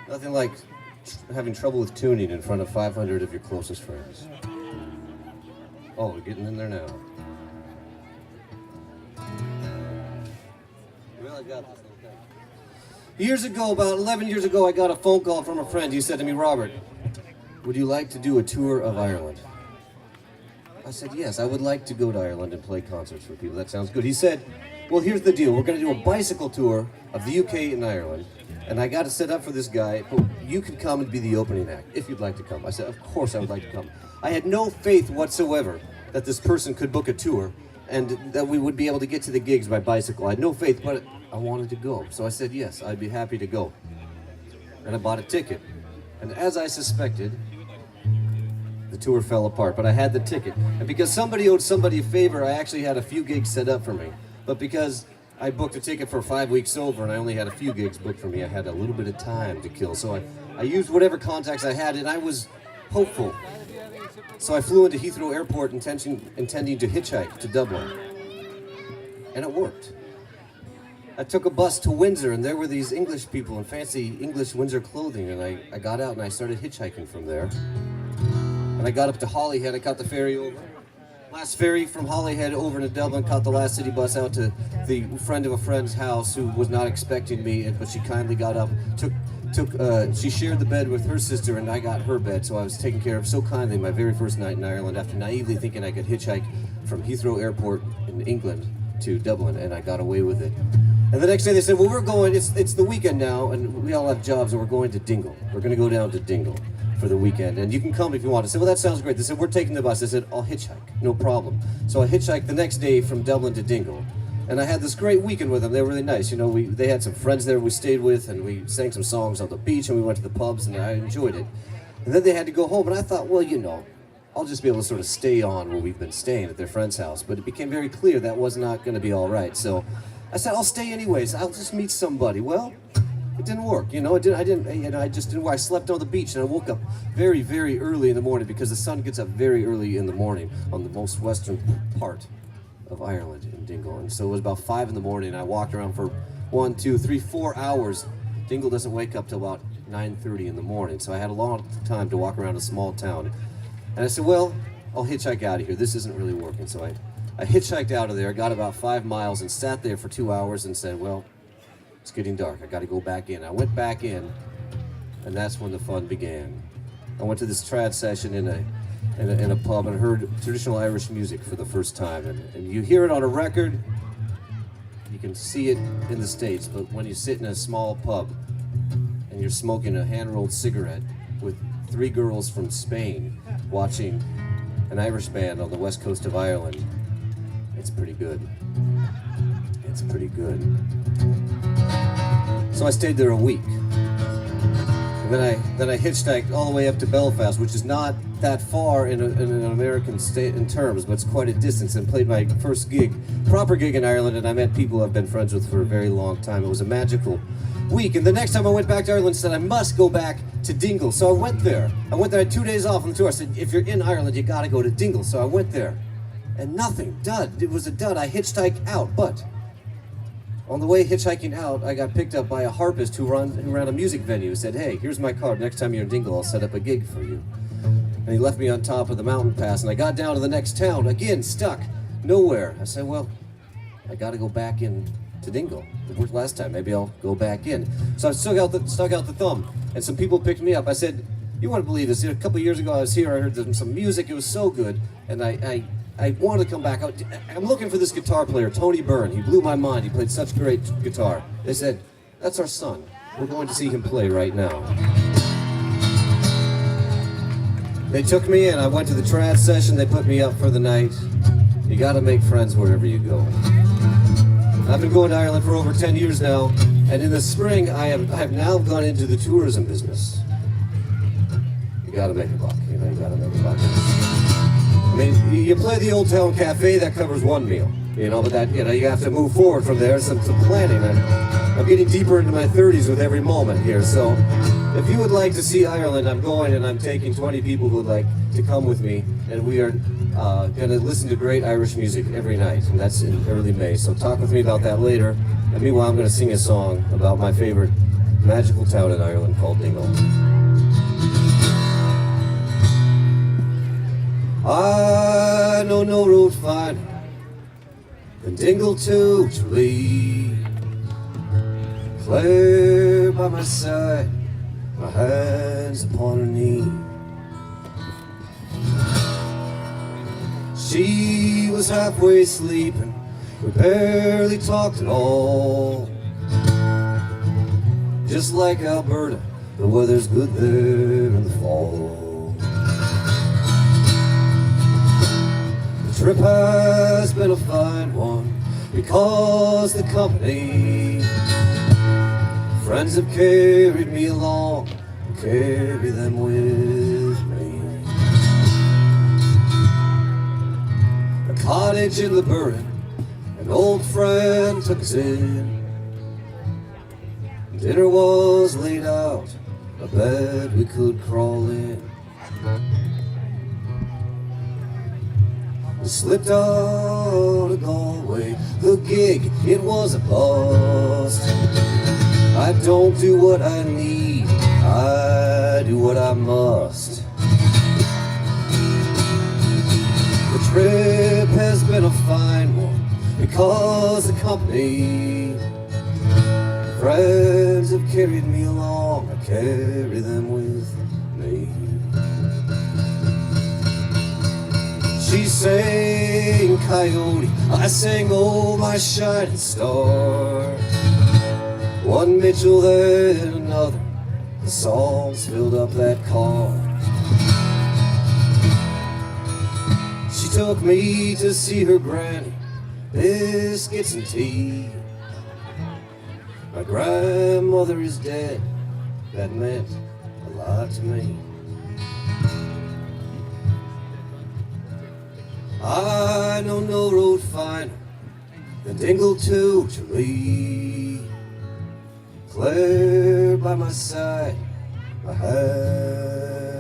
Nothing like having trouble with tuning in front of 500 of your closest friends. Oh, we're getting in there now. Well, I got this little thing. Years ago, about 11 years ago, I got a phone call from a friend. He said to me, Robert, would you like to do a tour of Ireland? I said, yes, I would like to go to Ireland and play concerts for people. That sounds good. He said, well, here's the deal. We're going to do a bicycle tour of the UK and Ireland. And I got it set up for this guy. You could come and be the opening act, if you'd like to come. I said, of course I would like to come. I had no faith whatsoever that this person could book a tour and that we would be able to get to the gigs by bicycle. I had no faith, but I wanted to go. So I said, yes, I'd be happy to go. And I bought a ticket. And as I suspected, the tour fell apart, but I had the ticket. And because somebody owed somebody a favor, I actually had a few gigs set up for me. But because I booked a ticket for 5 weeks over and I only had a few gigs booked for me, I had a little bit of time to kill. So I used whatever contacts I had, and I was hopeful. So I flew into Heathrow Airport intending to hitchhike to Dublin. And it worked. I took a bus to Windsor, and there were these English people in fancy English Windsor clothing, and I got out and I started hitchhiking from there. And I got up to Holyhead. I caught the ferry over. Last ferry from Holyhead over to Dublin, caught the last city bus out to the friend of a friend's house who was not expecting me, but she kindly got up, she shared the bed with her sister, and I got her bed, so I was taken care of so kindly my very first night in Ireland after naively thinking I could hitchhike from Heathrow Airport in England to Dublin, and I got away with it. And the next day they said, well, we're going, it's the weekend now, and we all have jobs, and we're going to Dingle. We're going to go down to Dingle for the weekend, and you can come if you want. I said, well, that sounds great. They said, we're taking the bus. I said, I'll hitchhike, no problem. So I hitchhiked the next day from Dublin to Dingle, and I had this great weekend with them. They were really nice. You know, they had some friends there we stayed with, and we sang some songs on the beach, and we went to the pubs, and I enjoyed it. And then they had to go home, and I thought, well, you know, I'll just be able to sort of stay on where we've been staying at their friend's house. But it became very clear that was not going to be all right. So I said, I'll stay anyways. I'll just meet somebody. Well, it didn't work, you know. I just didn't work. I slept on the beach, and I woke up very, very early in the morning because the sun gets up very early in the morning on the most western part of Ireland in Dingle. And so it was about 5 in the morning, and I walked around for 1, 2, 3, 4 hours. Dingle doesn't wake up till about 9:30 in the morning, so I had a long time to walk around a small town. And I said, well, I'll hitchhike out of here. This isn't really working. So I hitchhiked out of there, got about 5 miles, and sat there for 2 hours and said, well, it's getting dark. I got to go back in. I went back in, and that's when the fun began. I went to this trad session in a pub and heard traditional Irish music for the first time. And you hear it on a record, you can see it in the States, but when you sit in a small pub and you're smoking a hand-rolled cigarette with 3 girls from Spain watching an Irish band on the west coast of Ireland, it's pretty good. It's pretty good. So I stayed there a week. And then I hitchhiked all the way up to Belfast, which is not that far in an American state in terms, but it's quite a distance, and played my first gig, proper gig in Ireland, and I met people I've been friends with for a very long time. It was a magical week. And the next time I went back to Ireland, I said I must go back to Dingle. So I went there. I had 2 days off on the tour. I said, if you're in Ireland, you gotta go to Dingle. So I went there. And nothing, dud. It was a dud. I hitchhiked out, but on the way hitchhiking out, I got picked up by a harpist who ran a music venue. He said, hey, here's my card. Next time you're in Dingle, I'll set up a gig for you. And he left me on top of the mountain pass, and I got down to the next town, again, stuck, nowhere. I said, well, I got to go back in to Dingle. It worked last time. Maybe I'll go back in. So I stuck out the thumb, and some people picked me up. I said, you wouldn't believe this. A couple of years ago, I was here. I heard some music. It was so good, and I wanted to come back. I'm looking for this guitar player, Tony Byrne. He blew my mind. He played such great guitar. They said, that's our son. We're going to see him play right now. They took me in. I went to the trad session. They put me up for the night. You got to make friends wherever you go. I've been going to Ireland for over 10 years now, and in the spring, I have now gone into the tourism business. You got to make a buck. You know, you got to make a buck. I mean, you play the Old Town Cafe, that covers one meal, you know, but that, you know, you have to move forward from there, some planning. I'm getting deeper into my 30s with every moment here, so if you would like to see Ireland, I'm going, and I'm taking 20 people who would like to come with me, and we are going to listen to great Irish music every night, and that's in early May, so talk with me about that later. And meanwhile, I'm going to sing a song about my favorite magical town in Ireland called Dingle. I know no road finer than Dingle to Tralee. Claire by my side, my hands upon her knee. She was halfway sleeping, we barely talked at all. Just like Alberta, the weather's good there in the fall. The trip has been a fine one because the company friends have carried me along and carry them with me. A cottage in the Burren, an old friend took us in. Dinner was laid out, a bed we could crawl in. We slipped out of Galway, the gig, it was a bust. I don't do what I need, I do what I must. The trip has been a fine one because the company friends have carried me along, I carry them with me. She sang Coyote, I sang Oh My Shining Star. One Mitchell, then another, the songs filled up that car. She took me to see her granny, biscuits and tea. My grandmother is dead, that meant a lot to me. I know no road finer than Dingle to Tralee. Claire by my side, my hand